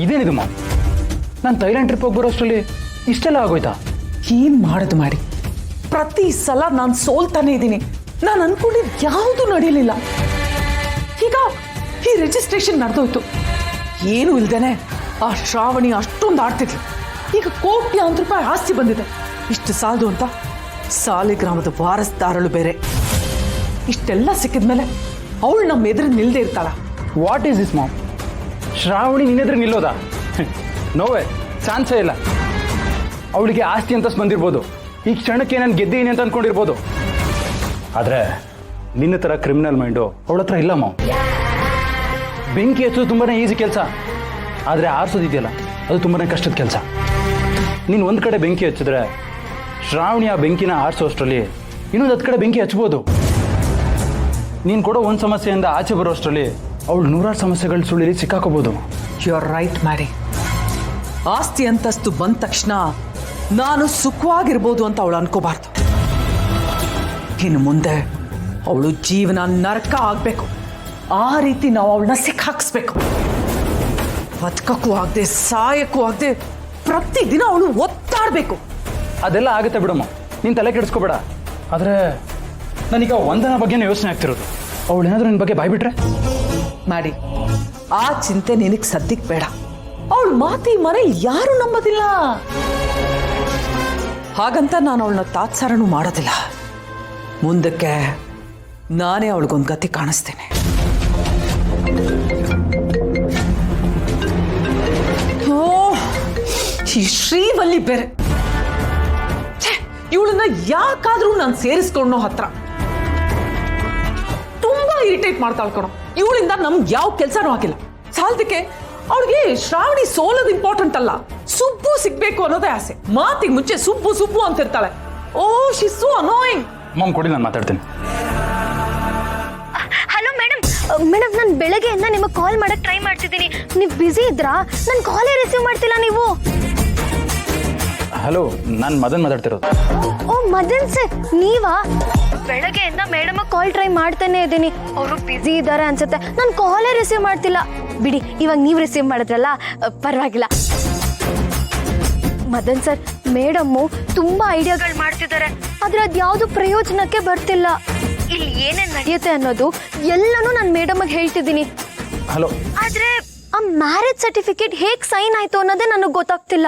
ಇದೇನಿದು ಮಾಮ್, ನಾನು Thailand trip ಹೋಗಿ ಬರೋಷ್ಟರಲ್ಲಿ ಇಷ್ಟೆಲ್ಲ ಆಗೋಯ್ತಾ? ಏನ್ ಮಾಡೋದು ಮಾಡಿ, ಪ್ರತಿ ಸಲ ನಾನು ಸೋಲ್ತಾನೆ ಇದ್ದೀನಿ. ನಾನು ಅನ್ಕೊಂಡಿದ್ದು ಯಾವುದು ನಡೆಯಲಿಲ್ಲ. ಈಗ ಈ ರಿಜಿಸ್ಟ್ರೇಷನ್ ನಡೆದೋಯ್ತು. ಏನು ಇಲ್ದೇನೆ ಆ ಶ್ರಾವಣಿ ಅಷ್ಟೊಂದು ಆಡ್ತಿದ್ಲು. ಈಗ ಕೋಟ್ಯಾಂತರ ರೂಪಾಯಿ ಆಸ್ತಿ ಬಂದಿದೆ. ಇಷ್ಟು ಸಾಲದು ಅಂತ ಸಾಲಿಗ್ರಾಮದ ವಾರಸ್ದಾರಳು ಬೇರೆ. ಇಷ್ಟೆಲ್ಲ ಸಿಕ್ಕಿದ್ಮೇಲೆ ಅವಳು ನಮ್ಮ ಎದುರು ನಿಲ್ದೇ ಇರ್ತಾಳ? What is this mom? Shravani ನಿನ್ನೆದ್ರೆ ನಿಲ್ಲೋದಾ? ನೋವೇ, ಚಾನ್ಸೇ ಇಲ್ಲ. ಅವಳಿಗೆ ಆಸ್ತಿ ಅಂತ ಬಂದಿರ್ಬೋದು, ಈ ಕ್ಷಣಕ್ಕೆ ನಾನು ಗೆದ್ದೀನಿ ಅಂತ ಅಂದ್ಕೊಂಡಿರ್ಬೋದು. ಆದರೆ ನಿನ್ನ ಥರ ಕ್ರಿಮಿನಲ್ ಮೈಂಡು ಅವಳ ಹತ್ರ ಇಲ್ಲ ಮಾಮ್. ಬೆಂಕಿ ಹಚ್ಚೋದು ತುಂಬಾ ಈಸಿ ಕೆಲಸ, ಆದರೆ ಆರಿಸೋದಿದೆಯಲ್ಲ ಅದು ತುಂಬಾ ಕಷ್ಟದ ಕೆಲಸ. ನೀನು ಒಂದು ಕಡೆ ಬೆಂಕಿ ಹಚ್ಚಿದ್ರೆ ಶ್ರಾವಣಿ ಆ ಬೆಂಕಿನ ಆರಿಸೋಷ್ಟರಲ್ಲಿ ಇನ್ನೊಂದು 10 ಕಡೆ ಬೆಂಕಿ ಹಚ್ಬೋದು. ನೀನು ಕೊಡೋ ಒಂದು ಸಮಸ್ಯೆಯಿಂದ ಆಚೆ ಬರೋಷ್ಟರಲ್ಲಿ ಅವಳು 100 ಸಮಸ್ಯೆಗಳ ಸುಳಿಲಿ ಸಿಕ್ಕಾಕೋಬೋದು. You are right Mary. ಆಸ್ತಿ ಅಂತಸ್ತು ಬಂದ ತಕ್ಷಣ ನಾನು ಸುಖವಾಗಿರ್ಬೋದು ಅಂತ ಅವಳು ಅನ್ಕೋಬಾರ್ದು. ಇನ್ನು ಮುಂದೆ ಅವಳು ಜೀವನ ನರಕ ಆಗ್ಬೇಕು. ಆ ರೀತಿ ನಾವು ಅವಳನ್ನ ಸಿಕ್ಕಾಕ್ಸ್ಬೇಕು. ಬದುಕಕ್ಕೂ ಆಗದೆ ಸಾಯಕ್ಕೂ ಆಗದೆ ಪ್ರತಿದಿನ ಅವಳು ಒತ್ತಾಡಬೇಕು. ಅದೆಲ್ಲ ಆಗುತ್ತೆ ಬಿಡಮ್ಮ, ನೀನು ತಲೆ ಕೆಡಿಸ್ಕೋಬೇಡ. ಆದರೆ ನನೀಗ ವಂದನ ಬಗ್ಗೆನೇ ಯೋಚನೆ ಆಗ್ತಿರೋದು. ಅವಳು ಏನಾದರೂ ನಿನ್ನ ಬಗ್ಗೆ ಬಾಯ್ಬಿಟ್ರೆ? ಮಾಡಿ, ಆ ಚಿಂತೆ ನಿನಗೆ ಸದ್ಯಕ್ಕೆ ಬೇಡ. ಅವಳು ಮಾತಿ ಮನೇಲಿ ಯಾರು ನಂಬೋದಿಲ್ಲ. ಹಾಗಂತ ನಾನು ಅವಳನ್ನ ತಾತ್ಸಾರನೂ ಮಾಡೋದಿಲ್ಲ. ಮುಂದಕ್ಕೆ ನಾನೇ ಅವಳಿಗೊಂದು ಗತಿ ಕಾಣಿಸ್ತೇನೆ. ಓ, ಈ ಶ್ರೀವಲ್ಲಿ ಬೇರೆ. ಇವಳನ್ನ ಯಾಕಾದ್ರೂ ನಾನು ಸೇರಿಸ್ಕೊಂಡೋ ಹತ್ರ ತುಂಬಾ ಇರಿಟೇಟ್ ಮಾಡ್ತಾಳ್ ಕಣೋ. ಇವಳಿಂದ ನಮ್ಗೆ ಯಾವ ಕೆಲಸನೂ ಆಗಿಲ್ಲ. ಸಾಲದಕ್ಕೆ ಅವಳಿಗೆ ಶ್ರಾವಣಿ ಸೋಲೋದು ಇಂಪಾರ್ಟೆಂಟ್ ಅಲ್ಲ, ಸುಬ್ಬು ಸಿಗ್ಬೇಕು ಅನ್ನೋದೇ ಆಸೆ. ಮಾತಿಗೆ ಮುಂಚೆ ಸುಬ್ಬು ಸುಬ್ಬು ಅಂತಿರ್ತಾಳೆ. ಓ, ಶಿ ಸೋ ಅನಾಯಿಂಗ್. ಮಾಮ್ ಕೊಡಿ, ನಾನು ಮಾತಾಡ್ತೀನಿ. ಹಲೋ ಮೇಡಮ್, ನಾನು ಬೆಳಗ್ಗೆಯಿಂದ ನಿಮಗೆ ಕಾಲ್ ಮಾಡಕ್ ಟ್ರೈ ಮಾಡ್ತಿದ್ದೀನಿ. ನೀವು ಬ್ಯುಸಿ ಇದ್ರಾ? ನನ್ನ ಕಾಲೇ ರಿಸೀವ್ ಮಾಡ್ತಿಲ್ಲ ನೀವು. ಹಲೋ, ನಾನು ಮದನ್ ಮಾತಾಡ್ತಿರೋದು. ಓ ಮದನ್ ಸರ್, ನೀವಾ? ಬೆಳಗ್ಗೆಯಿಂದ ಮೇಡಮ್ ಕಾಲ್ ಟ್ರೈ ಮಾಡ್ತಾನೆ ಇದ್ದೀನಿ. ಅವರು ಬ್ಯುಸಿ ಇದ್ದಾರೆ ಅನ್ಸುತ್ತೆ. ನಾನು ಕಾಲೇ ರಿಸೀವ್ ಮಾಡ್ತಿಲ್ಲ. ಬಿಡಿ, ಇವಾಗ ನೀವು ರಿಸೀವ್ ಮಾಡಿದ್ರಲ್ಲ, ಪರವಾಗಿಲ್ಲ. ಮದನ್ ಸರ್, ಮೇಡಮ್ಮು ತುಂಬಾ ಐಡಿಯಾಗಳು ಮಾಡ್ತಿದ್ದಾರೆ, ಆದ್ರೆ ಅದ್ಯಾವುದು ಪ್ರಯೋಜನಕ್ಕೆ ಬರ್ತಿಲ್ಲ. ಇಲ್ಲಿ ಏನೇನ್ ನಡೆಯುತ್ತೆ ಅನ್ನೋದು ಎಲ್ಲನೂ ನಾನು ಮೇಡಮ್ಗೆ ಹೇಳ್ತಿದ್ದೀನಿ. ಹಲೋ, ಆದ್ರೆ ಆ ಮ್ಯಾರೇಜ್ ಸರ್ಟಿಫಿಕೇಟ್ ಹೇಗ್ ಸೈನ್ ಆಯ್ತು ಅನ್ನೋದೇ ನನಗೆ ಗೊತ್ತಾಗ್ತಿಲ್ಲ.